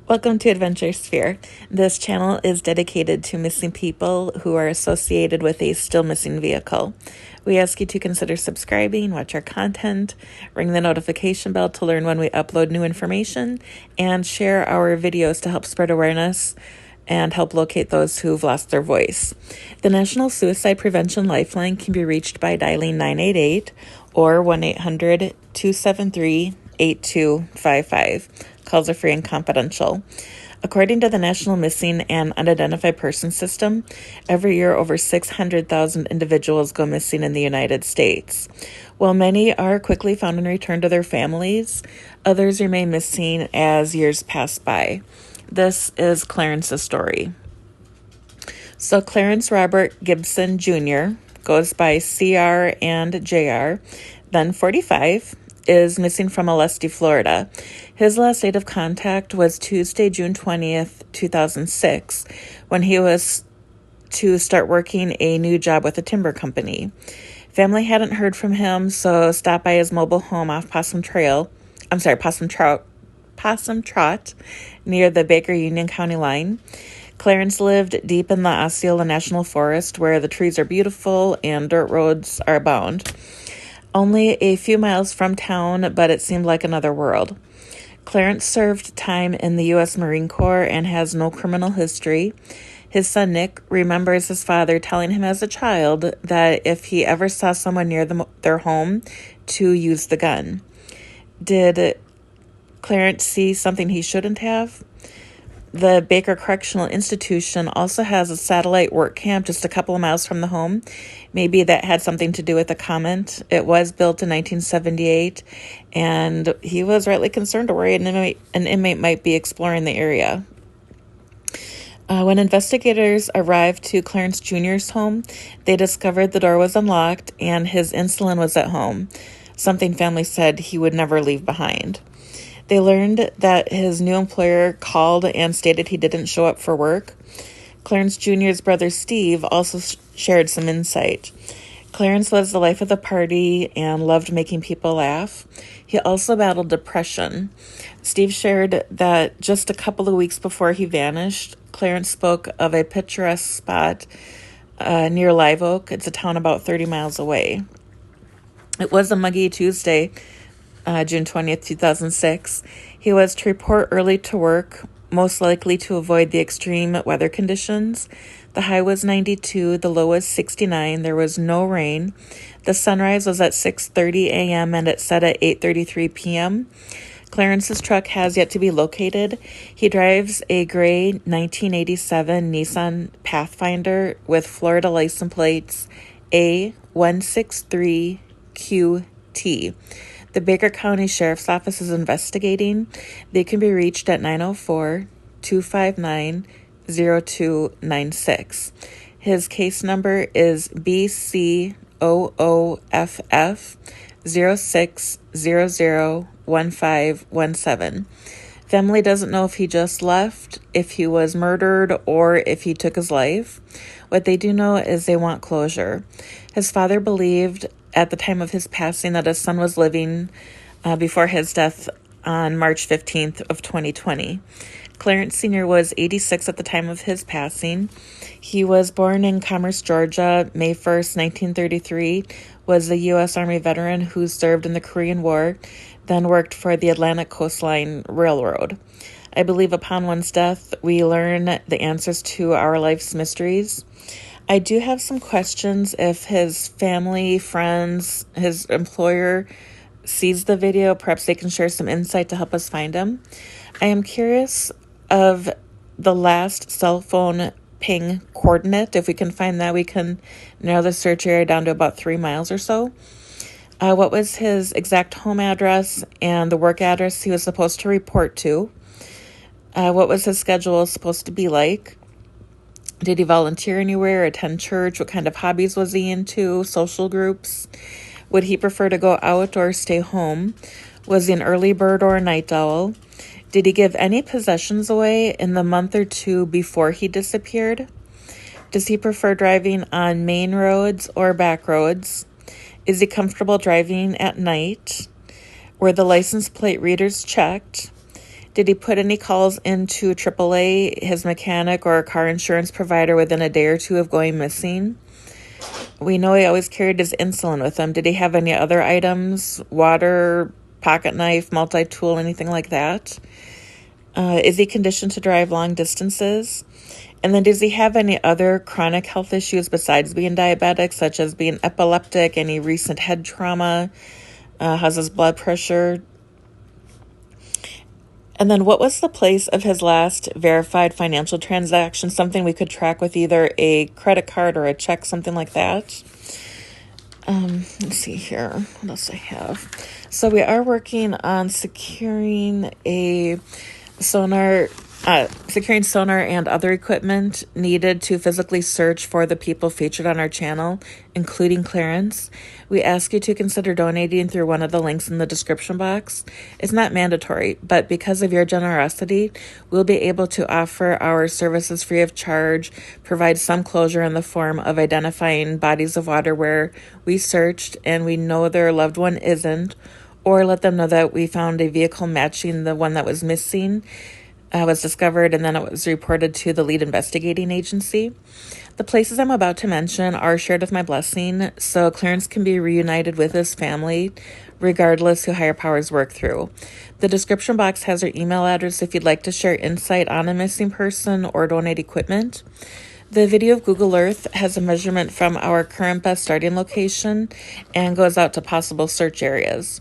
Welcome to AdventureSphere. This channel is dedicated to missing people who are associated with a still missing vehicle. We ask you to consider subscribing, watch our content, ring the notification bell to learn when we upload new information, and share our videos to help spread awareness and help locate those who've lost their voice. The National Suicide Prevention Lifeline can be reached by dialing 988 or 1-800-273-8255. Calls are free and confidential. According to the National Missing and Unidentified Persons System, every year over 600,000 individuals go missing in the United States. While many are quickly found and returned to their families, others remain missing as years pass by. This is Clarence's story. So Clarence Robert Gibson Jr., goes by CR and JR, then 45, is missing from Olustee, Florida. His last date of contact was Tuesday, June 20th, 2006, when he was to start working a new job with a timber company. Family hadn't heard from him, so stopped by his mobile home off Possum Trot, near the Baker-Union County line. Clarence lived deep in the Osceola National Forest, where the trees are beautiful and dirt roads are abound. Only a few miles from town, but it seemed like another world. Clarence served time in the U.S. Marine Corps and has no criminal history. His son Nick remembers his father telling him as a child that if he ever saw someone near their home, to use the gun. Did Clarence see something he shouldn't have? The Baker Correctional Institution also has a satellite work camp just a couple of miles from the home. Maybe that had something to do with the comment. It was built in 1978, and he was rightly concerned or worried an inmate might be exploring the area. When investigators arrived to Clarence Jr.'s home, they discovered the door was unlocked and his insulin was at home, something family said he would never leave behind. They learned that his new employer called and stated he didn't show up for work. Clarence Jr.'s brother Steve also shared some insight. Clarence was the life of the party and loved making people laugh. He also battled depression. Steve shared that just a couple of weeks before he vanished, Clarence spoke of a picturesque spot near Live Oak. It's a town about 30 miles away. It was a muggy Tuesday, June 20th, 2006. He was to report early to work, most likely to avoid the extreme weather conditions. The high was 92, the low was 69. There was no rain. The sunrise was at 6:30 a.m. and it set at 8:33 p.m. Clarence's truck has yet to be located. He drives a gray 1987 Nissan Pathfinder with Florida license plates A163QT. The Baker County Sheriff's Office is investigating. They can be reached at 904-259-0296. His case number is BCOOFF06001517. Family doesn't know if he just left, if he was murdered, or if he took his life. What they do know is they want closure. His father believed at the time of his passing that his son was living before his death on March 15th of 2020. Clarence Sr. was 86 at the time of his passing. He was born in Commerce, Georgia, May 1st, 1933, was a U.S. Army veteran who served in the Korean War, then worked for the Atlantic Coastline Railroad. I believe upon one's death, we learn the answers to our life's mysteries. I do have some questions if his family, friends, his employer sees the video. Perhaps they can share some insight to help us find him. I am curious of the last cell phone ping coordinate. If we can find that, we can narrow the search area down to about 3 miles or so. What was his exact home address and the work address he was supposed to report to? What was his schedule supposed to be like? Did he volunteer anywhere, attend church? What kind of hobbies was he into? Social groups? Would he prefer to go out or stay home? Was he an early bird or a night owl? Did he give any possessions away in the month or two before he disappeared? Does he prefer driving on main roads or back roads? Is he comfortable driving at night? Were the license plate readers checked? Did he put any calls into AAA, his mechanic, or car insurance provider within a day or two of going missing? We know he always carried his insulin with him. Did he have any other items? Water, pocket knife, multi-tool, anything like that? Is he conditioned to drive long distances? And then does he have any other chronic health issues besides being diabetic, such as being epileptic, any recent head trauma? How's his blood pressure? And then what was the place of his last verified financial transaction? Something we could track with either a credit card or a check, something like that. Let's see here. What else I have? So we are working on securing sonar and other equipment needed to physically search for the people featured on our channel, including Clarence. We ask you to consider donating through one of the links in the description box. It's not mandatory, but because of your generosity, we'll be able to offer our services free of charge, provide some closure in the form of identifying bodies of water where we searched and we know their loved one isn't, or let them know that we found a vehicle matching the one that was missing, was discovered, and then it was reported to the lead investigating agency. The places I'm about to mention are shared with my blessing, so Clarence can be reunited with his family, regardless who higher powers work through. The description box has our email address if you'd like to share insight on a missing person or donate equipment. The video of Google Earth has a measurement from our current best starting location and goes out to possible search areas.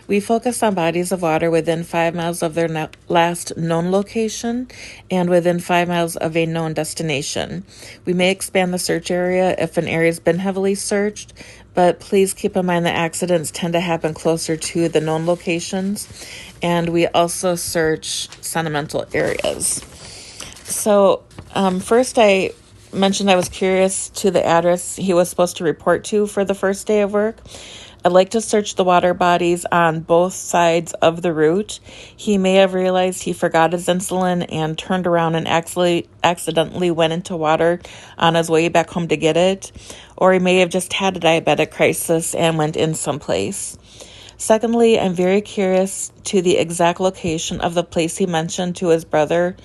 We focus on bodies of water within 5 miles of their last known location and within 5 miles of a known destination. We may expand the search area if an area has been heavily searched, but please keep in mind that accidents tend to happen closer to the known locations, and we also search sentimental areas. So first I mentioned I was curious to the address he was supposed to report to for the first day of work. I'd like to search the water bodies on both sides of the route. He may have realized he forgot his insulin and turned around and accidentally went into water on his way back home to get it. Or he may have just had a diabetic crisis and went in someplace. Secondly, I'm very curious to the exact location of the place he mentioned to his brother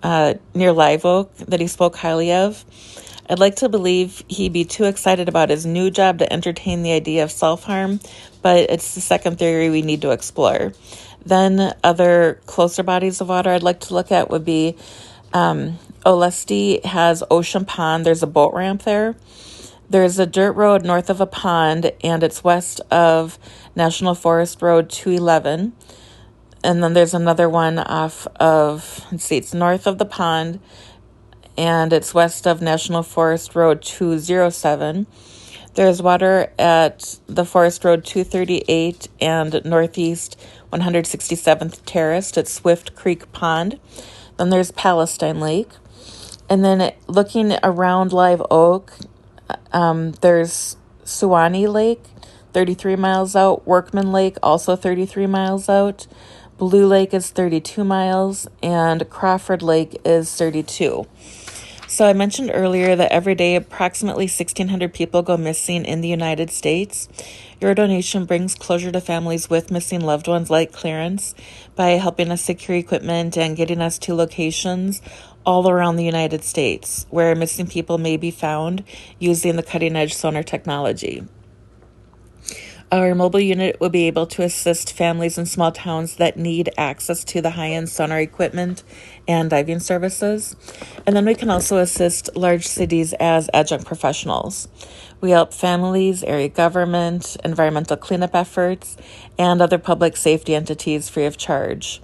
near Live Oak that he spoke highly of. I'd like to believe he'd be too excited about his new job to entertain the idea of self-harm, but it's the second theory we need to explore. Then other closer bodies of water I'd like to look at would be Olustee has Ocean Pond. There's a boat ramp there. There's a dirt road north of a pond, and it's west of National Forest Road 211. And then there's another one off of, it's north of the pond, and it's west of National Forest Road 207. There's water at the Forest Road 238 and Northeast 167th Terrace at Swift Creek Pond. Then there's Palestine Lake. And then looking around Live Oak, there's Suwannee Lake, 33 miles out. Workman Lake, also 33 miles out. Blue Lake is 32 miles, and Crawford Lake is 32. So I mentioned earlier that every day approximately 1,600 people go missing in the United States. Your donation brings closure to families with missing loved ones like Clarence by helping us secure equipment and getting us to locations all around the United States where missing people may be found using the cutting-edge sonar technology. Our mobile unit will be able to assist families in small towns that need access to the high-end sonar equipment and diving services. And then we can also assist large cities as adjunct professionals. We help families, area government, environmental cleanup efforts, and other public safety entities free of charge.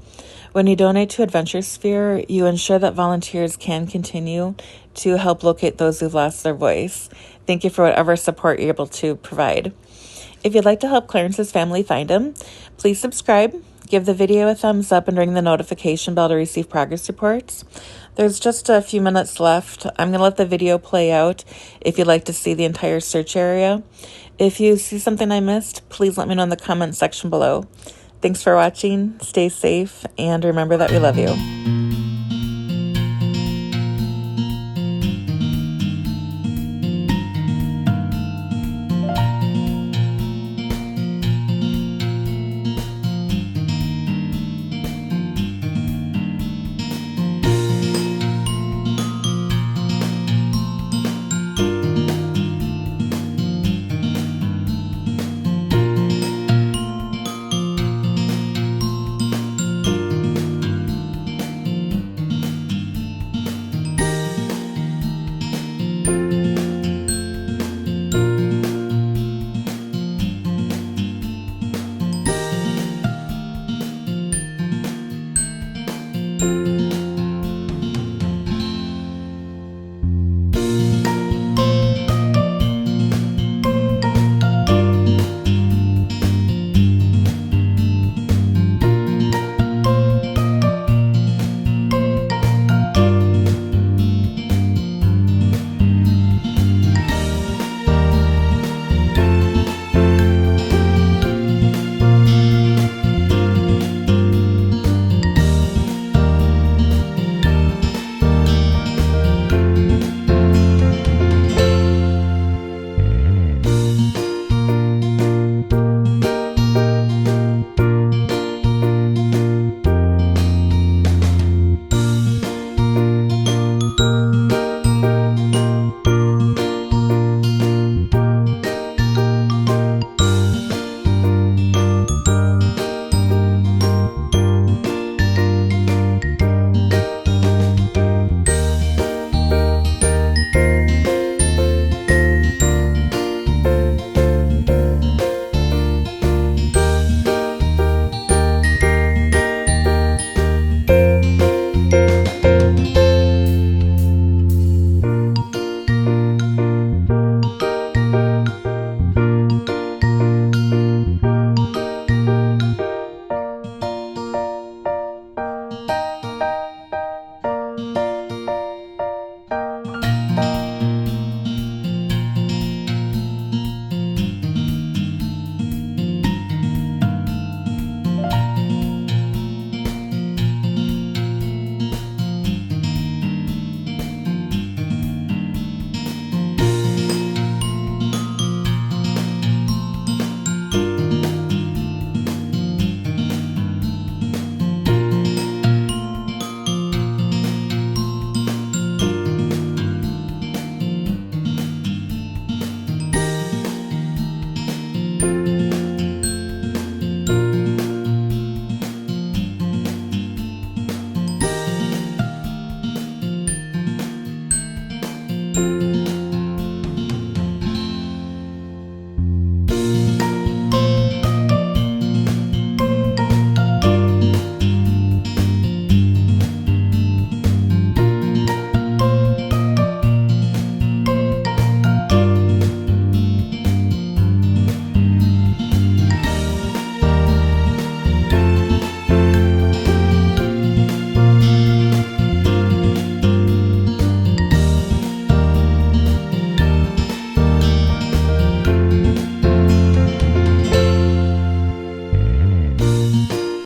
When you donate to AdventureSphere, you ensure that volunteers can continue to help locate those who've lost their voice. Thank you for whatever support you're able to provide. If you'd like to help Clarence's family find him, please subscribe, give the video a thumbs up, and ring the notification bell to receive progress reports. There's just a few minutes left. I'm going to let the video play out if you'd like to see the entire search area. If you see something I missed, please let me know in the comment section below. Thanks for watching, stay safe, and remember that we love you.